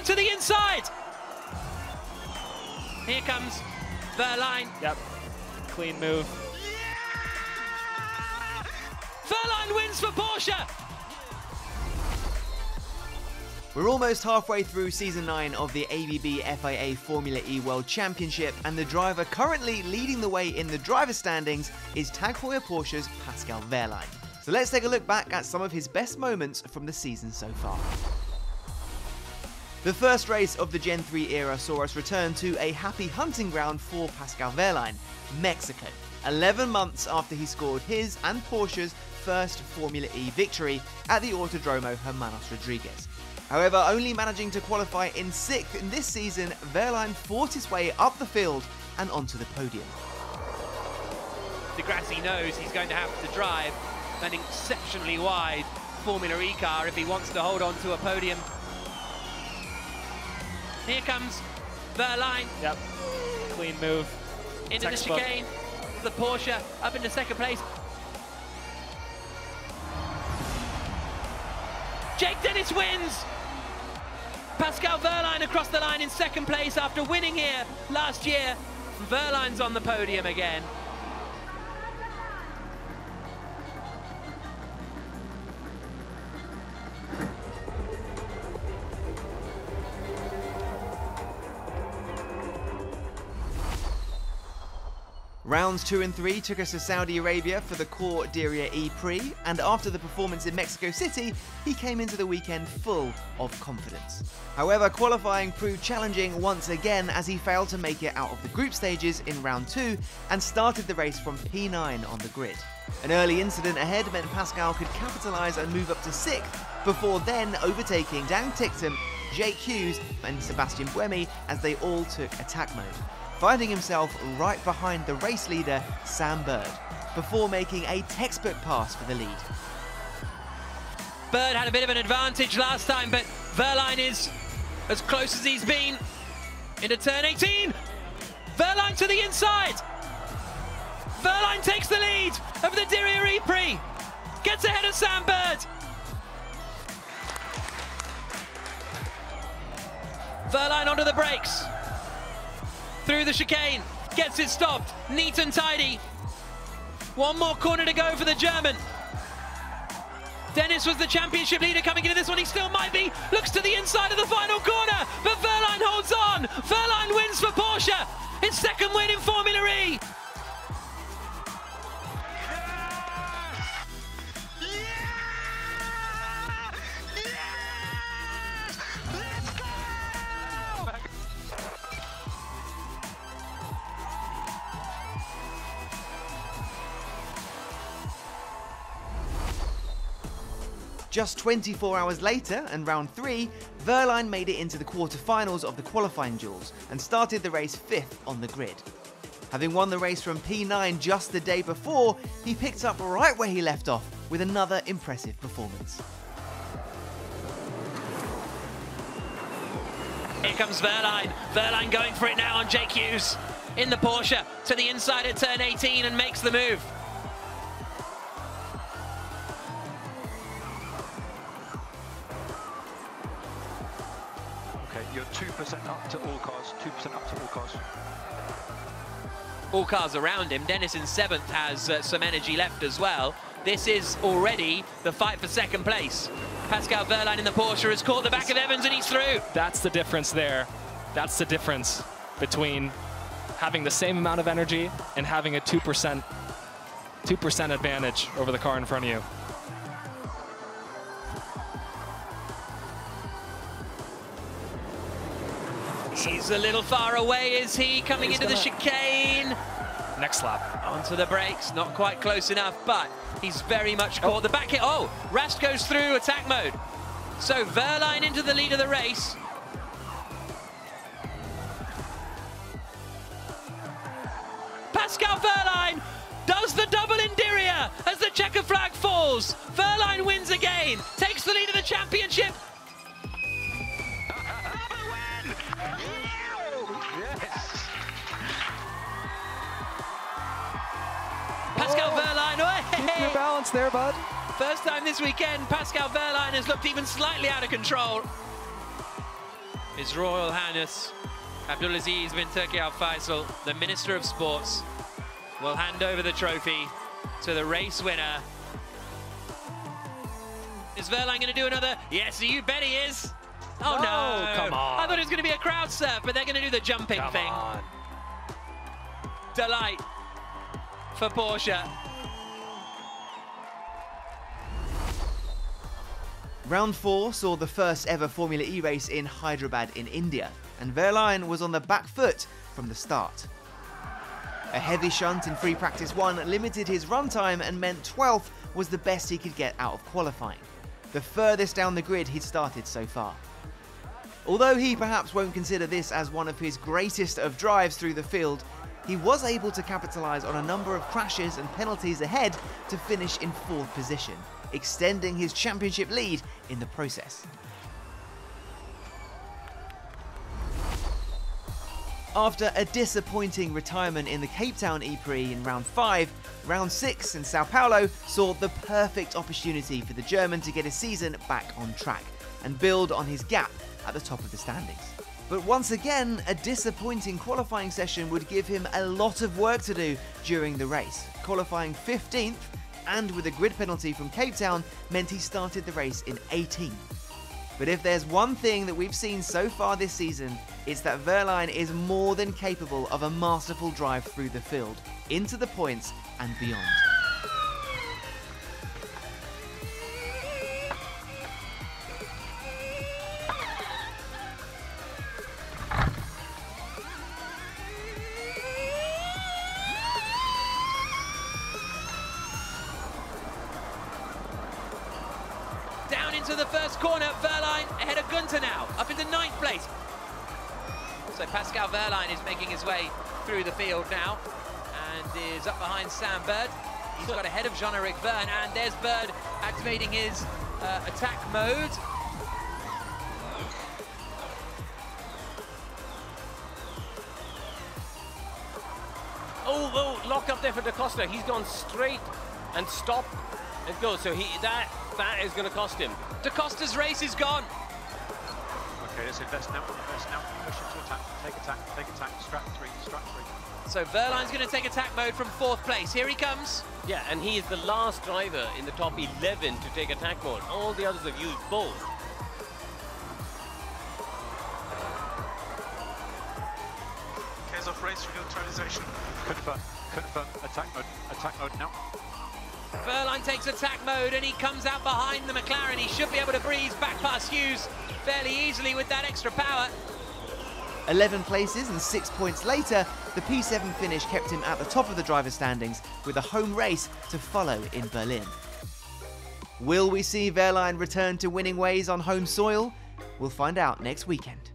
to the inside. Here comes Wehrlein. Yep, clean move. Wehrlein wins for Porsche. We're almost halfway through Season 9 of the ABB FIA Formula E World Championship, and the driver currently leading the way in the driver standings is Tag Heuer Porsche's Pascal Wehrlein. So let's take a look back at some of his best moments from the season so far. The first race of the Gen 3 era saw us return to a happy hunting ground for Pascal Wehrlein, Mexico, 11 months after he scored his and Porsche's first Formula E victory at the Autodromo Hermanos Rodriguez. However, only managing to qualify in 6th in this season, Wehrlein fought his way up the field and onto the podium. De Grassi knows he's going to have to drive an exceptionally wide Formula E car if he wants to hold on to a podium. Here comes Wehrlein. Yep, clean move. Into the chicane. The Porsche up into second place. Jake Dennis wins! Pascal Wehrlein across the line in second place after winning here last year. Wehrlein's on the podium again. Rounds 2 and 3 took us to Saudi Arabia for the core Diriyah E-Prix, and after the performance in Mexico City, he came into the weekend full of confidence. However, qualifying proved challenging once again as he failed to make it out of the group stages in round 2 and started the race from P9 on the grid. An early incident ahead meant Pascal could capitalise and move up to 6th, before then overtaking Dan Ticktum, Jake Hughes and Sebastian Buemi as they all took attack mode, finding himself right behind the race leader, Sam Bird, before making a textbook pass for the lead. Bird had a bit of an advantage last time, but Wehrlein is as close as he's been into turn 18. Wehrlein to the inside. Wehrlein takes the lead over the Diriyah E-Prix. Gets ahead of Sam Bird. Wehrlein onto the brakes. Through the chicane, gets it stopped, neat and tidy. One more corner to go for the German. Dennis was the championship leader coming into this one, he still might be. Looks to the inside of the final corner, but Wehrlein holds on. Wehrlein wins for Porsche, his second win in Formula E. Just 24 hours later, and round 3, Wehrlein made it into the quarterfinals of the qualifying duels and started the race 5th on the grid. Having won the race from P9 just the day before, he picked up right where he left off with another impressive performance. Here comes Wehrlein. Wehrlein going for it now on Jake Hughes in the Porsche to the inside at turn 18 and makes the move. You're 2% up to all cars, 2% up to all cars. All cars around him. Dennis in 7th has some energy left as well. This is already the fight for second place. Pascal Wehrlein in the Porsche has caught the back of Evans and he's through. That's the difference there. That's the difference between having the same amount of energy and having a 2% advantage over the car in front of you. He's a little far away, is he? Coming into the chicane. Next lap. Onto the brakes, not quite close enough, but he's very much caught the back hit. Oh, Rast goes through attack mode. So Wehrlein into the lead of the race. Pascal Wehrlein does the double in Diriyah as the checker flag falls. Wehrlein wins again, takes the lead of the championship. Pascal Wehrlein, Keep your balance there, bud. First time this weekend, Pascal Wehrlein has looked even slightly out of control. His Royal Highness Abdulaziz bin Turki Al Faisal, the Minister of Sports, will hand over the trophy to the race winner. Is Wehrlein going to do another? Yes, you bet he is. Oh no, come on. I thought it was going to be a crowd surf, but they're going to do the jumping thing. On. Delight for Porsche. Round 4 saw the first ever Formula E race in Hyderabad in India, and Wehrlein was on the back foot from the start. A heavy shunt in free practice 1 limited his run time and meant 12th was the best he could get out of qualifying, the furthest down the grid he'd started so far. Although he perhaps won't consider this as one of his greatest of drives through the field, he was able to capitalise on a number of crashes and penalties ahead to finish in 4th position, extending his championship lead in the process. After a disappointing retirement in the Cape Town E-Prix in round 5, round 6 in São Paulo saw the perfect opportunity for the German to get his season back on track and build on his gap at the top of the standings. But once again, a disappointing qualifying session would give him a lot of work to do during the race. Qualifying 15th and with a grid penalty from Cape Town meant he started the race in 18th. But if there's one thing that we've seen so far this season, it's that Wehrlein is more than capable of a masterful drive through the field, into the points and beyond. Down into the first corner, Wehrlein ahead of Gunter now, up into 9th place. So Pascal Wehrlein is making his way through the field now and is up behind Sam Bird. He's got ahead of Jean-Eric Verne, and there's Bird activating his attack mode. Oh, lock up there for Da Costa. He's gone straight and stop and go. So that is going to cost him. Da Costa's race is gone. Okay, let's invest now. Push into attack. Take attack. Strat 3. So Wehrlein's going to take attack mode from 4th place. Here he comes. Yeah, and he is the last driver in the top 11 to take attack mode. All the others have used both. Case of race neutralization. Confirm. Attack mode now. Wehrlein takes attack mode and he comes out behind the McLaren. He should be able to breeze back past Hughes fairly easily with that extra power. 11 places and 6 points later, the P7 finish kept him at the top of the driver's standings with a home race to follow in Berlin. Will we see Wehrlein return to winning ways on home soil? We'll find out next weekend.